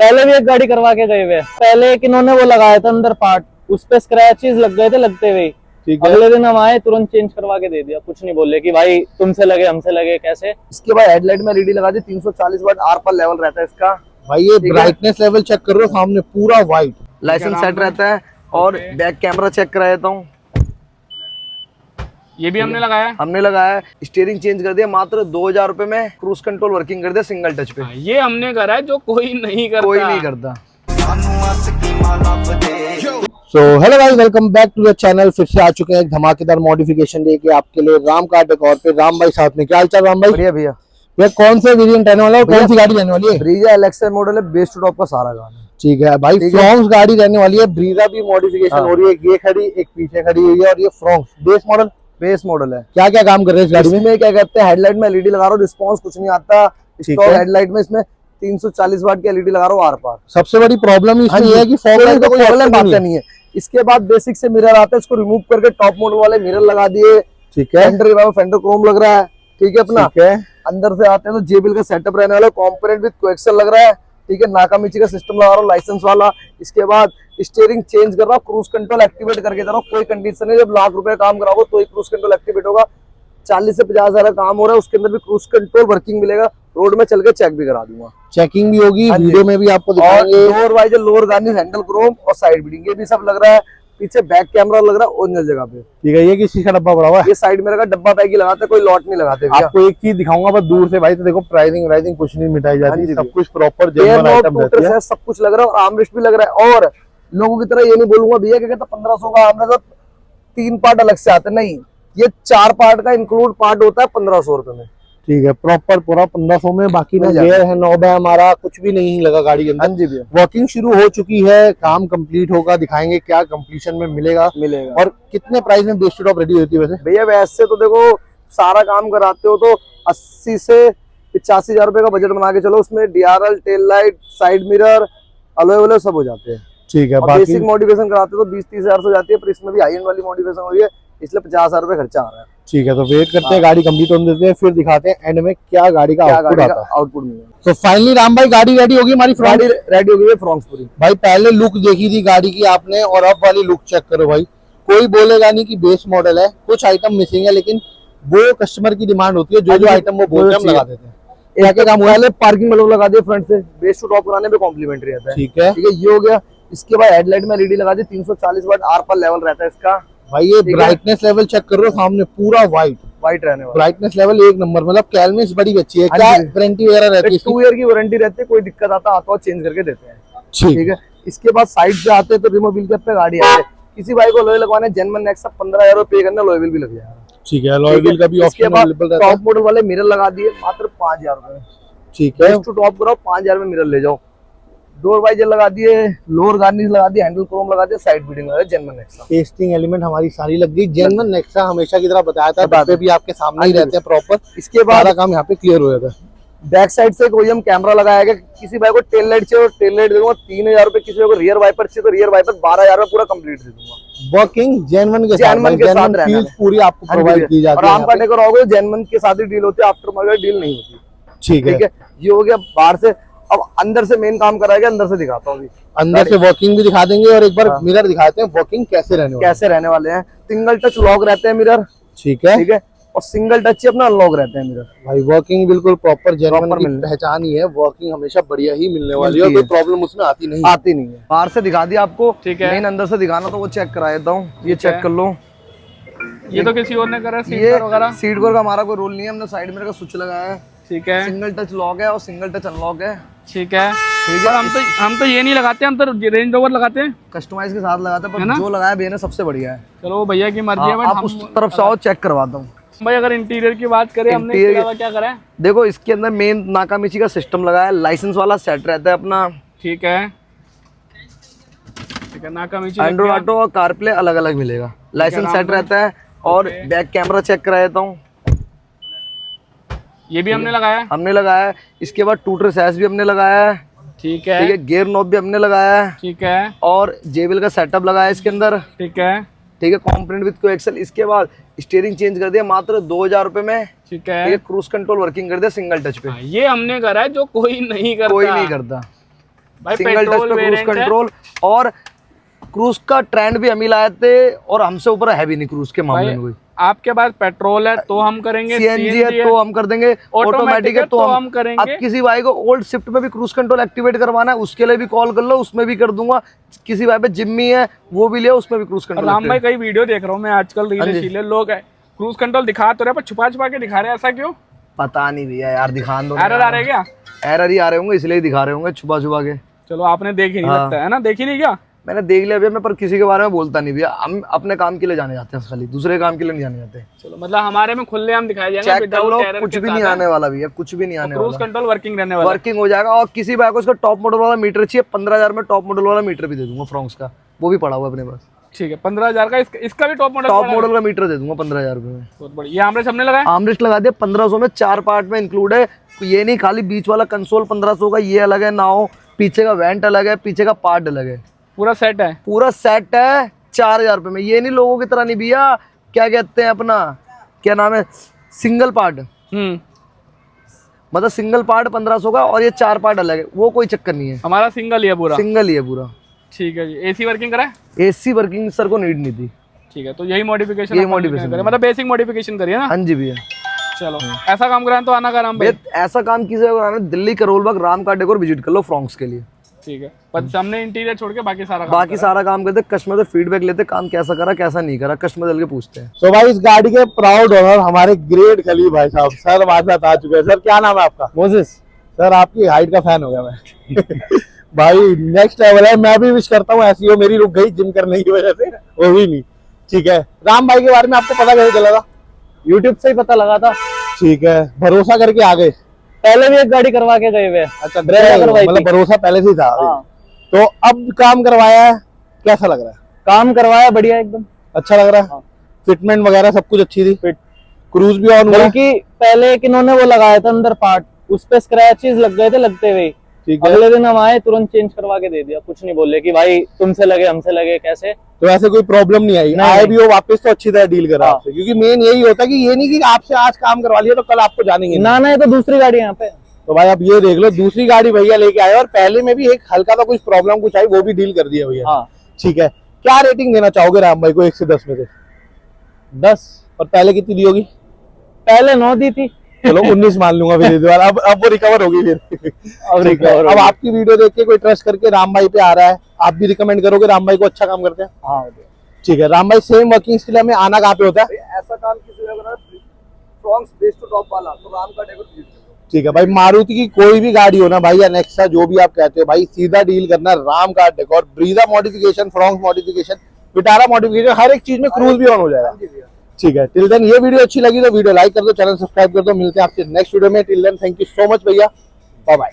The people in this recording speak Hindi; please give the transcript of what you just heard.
पहले भी एक गाड़ी करवा के गए हुए, पहले एक इन्होंने वो लगाया था अंदर पार्ट, उस पे स्क्रैचेस लग गए थे लगते हुए। अगले दिन हम आए, तुरंत चेंज करवा के दे दिया, कुछ नहीं बोले कि भाई तुमसे लगे हमसे लगे कैसे। इसके बाद हेडलाइट में एलईडी लगा दी, 340 वाट आर पर लेवल रहता है इसका। भाई ये ब्राइटनेस लेवल चेक कर रहे हो, सामने पूरा व्हाइट। लाइसेंस सेट रहता है और बैक कैमरा चेक करा देता हूँ, ये भी हमने लगाया। स्टीयरिंग चेंज कर दिया मात्र 2000 रुपए में, क्रूज कंट्रोल वर्किंग कर दिया सिंगल टच पे। ये हमने करा है जो कोई नहीं करता। So hello guys, welcome back to the channel. फिर से आ चुके हैं एक धमाकेदार मॉडिफिकेशन लेके आपके लिए राम कार डेकोर पे। राम भाई साथ में, क्या हाल चाल राम भाई? बढ़िया भैया। भैया कौन सा वेरिएंट रहने वाला है, कौन सी गाड़ी रहने वाली है? ब्रीजा एलेक्सा मॉडल है, बेस टू टॉप का सारा गाना। ठीक है भाई, फ्रॉन्क्स गाड़ी रहने वाली है। ब्रीजा भी मॉडिफिकेशन हो रही है, ये खड़ी एक पीछे खड़ी हुई है और ये फ्रॉन्क्स बेस मॉडल है। क्या क्या काम कर रहे हैं इस गाड़ी में? क्या कहते हैं, हेडलाइट में एलईडी लगा रहा हूँ, रिस्पॉन्स कुछ नहीं आता। स्टॉक हेडलाइट में इसमें 340 वाट की एलईडी लगा रहा हूँ आर पार। सबसे बड़ी प्रॉब्लम इसमें ये है कि फॉग लाइट का कोई प्रॉब्लम आता नहीं है। इसके बाद बेसिक से मिरर आता है, इसको रिमूव करके टॉप मॉडल वाले मिरर लगा दिए। ठीक है, फेंडर क्रोम लग रहा है। ठीक है अपना। अंदर से आते हैं तो जेबीएल का सेटअप रहने वाला, कॉम्पोनेंट विद कोएक्सल लग रहा है। ठीक है, नाकामिची का सिस्टम लगा रहा हूँ लाइसेंस वाला। इसके बाद स्टीयरिंग चेंज कर रहा हूँ, क्रूज कंट्रोल एक्टिवेट करके दे रहा हूँ। कोई कंडीशन है, जब लाख रुपए काम कराओगे तो ही क्रूज कंट्रोल एक्टिवेट होगा। 40 से 50 हजार का काम हो रहा है, उसके अंदर भी क्रूज कंट्रोल वर्किंग मिलेगा। रोड में चल के चेक भी करा दूंगा, चेकिंग भी होगी, वीडियो में भी आपको दिखाएंगे। Door visor, lower garnish, handle chrome और साइड बीडिंग, ये भी सब लग रहा है। पीछे बैक कैमरा लग रहा है ओरिजिनल जगह पे। ठीक है, ये किस चीज का डब्बा पड़ा हुआ है? ये साइड में रखा डब्बा पैक ही लगाते, कोई लॉट नहीं लगाते। आपको एक चीज दिखाऊंगा बस दूर से भाई, तो देखो प्राइसिंग कुछ नहीं मिटाई जाती, सब कुछ प्रॉपर जेन्युइन आइटम रहती है। सब कुछ लग रहा है और आर्मरेस्ट भी लग रहा है। और लोगों की तरह ये नहीं बोलूंगा भैया क्या कहता 1500 का आर्मरेस्ट 3 पार्ट अलग से आते, नहीं, ये 4 पार्ट का इंक्लूड पार्ट होता है 1500 रुपए में। ठीक है, प्रॉपर पूरा 1500 में। बाकी ना गेयर है, नॉब है, हमारा कुछ भी नहीं लगा गाड़ी के अंदर। हाँ जी भैया, वर्किंग शुरू हो चुकी है, काम कंप्लीट होगा, दिखाएंगे क्या कंप्लीशन में मिलेगा। और कितने प्राइस में बेस्ट टॉप रेडी होती है वैसे? भैया वैसे तो देखो सारा काम कराते हो तो 80 से 85 हजार रुपए का बजट बना के चलो। उसमें DRL, tail light, side mirror, alloy वलॉय सब हो जाते हैं। ठीक है, बाकी बेसिक मॉडिफिकेशन कराते हो तो 20-30 हजार से हो जाती है, पर इसमें भी हाई एंड वाली मॉडिफिकेशन हो रही है, इसलिए 50 हजार रुपए खर्चा आ रहा है। ठीक है, तो वेट करते हैं, गाड़ी कंप्लीट होने देते हैं, फिर दिखाते हैं एंड में क्या गाड़ी का आउटपुट मिलेगा। तो फाइनली राम भाई गाड़ी रेडी होगी हमारी, गाड़ी रेडी हो गई है फ्रॉन्क्स पूरी। भाई पहले लुक देखी थी गाड़ी की आपने और अब वाली लुक चेक करो भाई। कोई बोलेगा नहीं कि बेस मॉडल है, कुछ आइटम मिसिंग है, लेकिन वो कस्टमर की डिमांड होती है, जो आइटम वो बोलते हैं हम लगा देते हैं। पहले पार्किंग में लगा दिए फ्रंट से, बेस टू टॉप कराने पे कॉम्प्लीमेंट्री आता है। ठीक है, ये हो गया। इसके बाद हेडलाइट में एलईडी लगा दी, 340 वाट आर पर लेवल रहता है इसका। भाई ये ब्राइटनेस लेवल चेक कर रहे हो, सामने पूरा व्हाइट रहने वाला। ब्राइटनेस लेवल एक नंबर, मतलब कैलमेस बड़ी अच्छी है। क्या वारंटी वगैरह रहती है? 2 ईयर की वारंटी रहती है, कोई दिक्कत आता तो चेंज करके देते हैं। ठीक है, इसके बाद साइड से आते हैं तो रिमो व्हील के पे गाड़ी आती है। किसी भाई को लोहे लगवाने जेन्युइन नेक्सा 15,000 रुपए पे करना, लोहे व्हील भी लग जाएगा। ठीक है, लोहे व्हील का भी ऑप्शन अवेलेबल रहता है। टॉप मॉडल वाले मिरर लगा दिए मात्र 5,000 रुपए। ठीक है, टू टॉप कराओ 5,000 में मिरर ले जाओ। डोर वाइजर लगा दिए, लोअर गार्निश लगा दिए, हैंडल क्रोम लगा दिया, साइड बीडिंग लगा दिया, जेन्युइन नेक्सा। टेस्टिंग एलिमेंट हमारी सारी लग गई। जेन्युइन नेक्सा हमेशा की तरह बताया था, डब्बे भी आपके सामने ही रहते हैं प्रॉपर। इसके बाद काम यहाँ पे क्लियर हो जाता है। बैक साइड से कोई हम कैमरा लगाया गया। किसी भाई को टेल लाइट चाहिए, टेल लाइट दूंगा 3,000 रुपए। किसी को रियर वाइपर चाहिए तो रियर वाइपर 12,000 में पूरा कंप्लीट दे दूंगा। वर्किंग जेन्युइन के साथ पूरी आपको प्रोवाइड की जाती है। आराम करने को रहोगे जेन्युइन के साथ ही डील होती है, आफ्टर मार्केट डील नहीं होती। ठीक है, ये हो गया बाहर से। अब अंदर से मेन काम कराएगा, अंदर से दिखाता हूँ। अंदर से वर्किंग भी दिखा देंगे और एक बार मिरर दिखाते हैं वर्किंग कैसे रहने वाले हैं। सिंगल टच लॉक रहते हैं मिरर। ठीक है, और सिंगल टच ही अपना अनलॉक रहते हैं मिरर। भाई वर्किंग बिल्कुल प्रॉपर जेन्युइन की पहचान ही है। वर्किंग हमेशा बढ़िया ही मिलने वाली है, कोई प्रॉब्लम उसमें आती नहीं है। बाहर से दिखा दिया आपको, ठीक है। मेन अंदर से दिखाना तो वो चेक करा देता हूँ, ये चेक कर लो। ये तो किसी और ने करा, सीट कवर का हमारा कोई रोल नहीं है, हमने साइड में का स्विच लगाया है। ठीक है, सिंगल टच लॉक है और सिंगल टच अनलॉक है। ठीक है, हम तो ये नहीं लगाते, हम तो रेंज रोवर लगाते हैं, कस्टमाइज के साथ लगाते हैं, पर जो लगाया भैया ने सबसे बढ़िया है। चलो भैया की मर्जी है, आप उस तरफ से आओ, चेक करवाता हूँ। भाई अगर इंटीरियर की बात करें, हमने इसके अलावा क्या करा है? देखो इसके अंदर मेन नाकामिची का सिस्टम लगाया है, लाइसेंस वाला सेट रहता है अपना। ठीक है, नाकामिची, एंड्रॉइड ऑटो और कारप्ले अलग अलग मिलेगा। लाइसेंस सेट रहता है और बैक कैमरा चेक करा देता हूँ, ये भी हमने लगाया है। इसके बाद टूटर सैस भी हमने लगाया है। ठीक है, गियर नॉब भी हमने लगाया है। ठीक है, और जेबीएल का सेटअप लगाया है इसके अंदर। ठीक है, कॉम्पोनेंट विद कोएक्सल। इसके बाद स्टीयरिंग चेंज कर दिया मात्र 2,000 रुपए में। ठीक है, क्रूज कंट्रोल वर्किंग कर दिया सिंगल टच पे। ये हमने करा है जो कोई नहीं करता। सिंगल टच पे क्रूज कंट्रोल, और क्रूज का ट्रेंड भी हम ही लाए थे और हमसे ऊपर है भी नहीं क्रूज के मामले में। आपके पास पेट्रोल है तो हम करेंगे, सीएनजी है तो हम कर देंगे, ऑटोमेटिक है तो हम करेंगे। अब किसी भाई को ओल्ड शिफ्ट में भी क्रूज कंट्रोल एक्टिवेट करवाना है, उसके लिए भी कॉल कर लो, उसमें भी कर दूंगा। किसी भाई पे जिम्मी है वो भी ले, उसमें भी क्रूज कंट्रोल। राम भाई कई वीडियो देख रहा हूँ मैं आजकल, रील लोग क्रूज कंट्रोल दिखा तो रहे पर छुपा छुपा के दिखा रहे, ऐसा क्यों? पता नहीं भैया यार, दिखा दो। एरर आ रहे क्या? एरर ही आ रहे होंगे, इसलिए दिखा रहे होंगे छुपा छुपा के। चलो आपने देखी नहीं, लगता है ना, देखी नहीं क्या? मैंने देख लिया भैया, मैं पर किसी के बारे में बोलता नहीं भैया, हम अपने काम के लिए जाने जाते हैं, खाली दूसरे काम के लिए नहीं जाने जाते। चलो मतलब हमारे में खुलेआम दिखाई जाएगा, चेक कर लो, कुछ भी नहीं आने वाला भैया, कुछ भी नहीं आने वाला। क्रूज कंट्रोल वर्किंग रहने वाला, वर्किंग हो जाएगा। और किसी भाई को उसका टॉप मॉडल वाला मीटर चाहिए, 15,000 में टॉप मॉडल वाला मीटर भी दे दूंगा फ्रॉन्क्स का, वो भी पड़ा हुआ अपने पास। ठीक है, 15,000 का इसका भी टॉप मॉडल का मीटर दे दूंगा 15,000 रुपए में। बहुत बढ़िया। ये आर्मरेस्ट हमने लगाया, आर्मरेस्ट लगा दिया 1500 में, 4 पार्ट में इंक्लूड है। ये नहीं खाली बीच वाला कंसोल 1500 का, ये अलग है नाव, पीछे का वेंट अलग है, पीछे का पार्ट अलग है, पूरा सेट है। पूरा सेट है 4,000 रुपए में। ये नहीं लोगों की तरह नहीं भैया, क्या कहते हैं अपना, क्या नाम है, सिंगल पार्ट। मतलब सिंगल पार्ट 1500 का और ये 4 पार्ट अलग है, वो कोई चक्कर नहीं है। हमारा सिंगल ही है पूरा, सिंगल ही है पूरा। ठीक है जी। एसी वर्किंग करा है? एसी वर्किंग सर को नीड नहीं थी। ठीक है, तो यही मॉडिफिकेशन मतलब बेसिक मॉडिफिकेशन करिए ना। हाँ जी भैया। चलो ऐसा काम कराना तो आना का राम भाई, ऐसा काम किसी को कराना, दिल्ली करोलबाग राम का डेकोर विजिट कर लो फ्रॉन्क्स के लिए। ठीक है, पर सामने इंटीरियर छोड़ के बाकी सारा काम करते, कस्टमर से फीडबैक लेते, काम कैसा करा कैसा नहीं करा, कस्टमर चल के पूछते हैं। तो भाई इस गाड़ी के प्राउड ओनर हमारे ग्रेट खलील भाई साहब सर हमारे साथ आ चुके हैं। सर क्या नाम है आपका? मोजेस। सर आपकी हाइट का फैन हो गया मैं भाई नेक्स्ट लेवल है। मैं भी विश करता हूँ, ऐसी हो मेरी रुक गई जिम करने की वजह से, वो भी नहीं। ठीक है, राम भाई के बारे में आपको पता कैसे चला था? यूट्यूब से ही पता लगा था। ठीक है, भरोसा करके आ गए? पहले भी एक गाड़ी करवा के गए हुए। अच्छा, मतलब भरोसा पहले से ही था। हाँ। तो अब काम करवाया है, कैसा लग रहा है? काम करवाया बढ़िया, एकदम अच्छा लग रहा है। फिटमेंट वगैरह सब कुछ अच्छी थी, क्रूज भी ऑन हुआ। बल्कि पहले एक इन्होंने वो लगाया था अंदर पार्ट, उस पे स्क्रैचेस लग गए थे लगते हुए। अगले दिन हम आए, तुरंत चेंज करवा के दे दिया, कुछ नहीं बोले कि भाई तुमसे लगे हमसे लगे कैसे। तो ऐसे कोई प्रॉब्लम नहीं आई? आए भी हो वापस तो अच्छी तरह डील करा आपसे, क्योंकि मेन यही होता है कि ये नहीं कि आपसे आज काम करवा लिया तो कल आपको जानेंगे ना। ये तो दूसरी गाड़ी यहाँ पे। तो भाई आप ये देख लो, दूसरी गाड़ी भैया लेके आए और पहले में भी एक हल्का सा कुछ प्रॉब्लम कुछ आई, वो भी डील कर दिया भैया। ठीक है, क्या रेटिंग देना चाहोगे राम भाई को 1 से 10 में से? 10। और पहले कितनी दी होगी? पहले 9 दी थी। चलो 19 मान लूंगा फिर इस बार। अब वो रिकवर होगी फिर। अब आपकी वीडियो देख के कोई ट्रस्ट करके राम भाई पे आ रहा है, आप भी रिकमेंड करोगे राम भाई को? अच्छा काम करते हैं। हाँ ठीक है, राम भाई सेम वर्किंग स्किल में आना कहाँ पे होता है? ऐसा काम किसी ने फ्रॉन्क्स बेस टू टॉप वाला तो राम का डेकोर। ठीक है भाई, मारुति की कोई भी गाड़ी हो ना भाई, या नेक्सा जो भी आप कहते हो भाई, सीधा डील करना राम का decor. Brezza modification, Fronx modification, Vitara modification, हर एक चीज में क्रूज भी ऑन हो जाएगा। ठीक है, टिल देन ये वीडियो अच्छी लगी तो वीडियो लाइक कर दो, चैनल सब्सक्राइब कर दो। मिलते हैं आपसे नेक्स्ट वीडियो में। Till then thank you so much भैया, बाय बाय।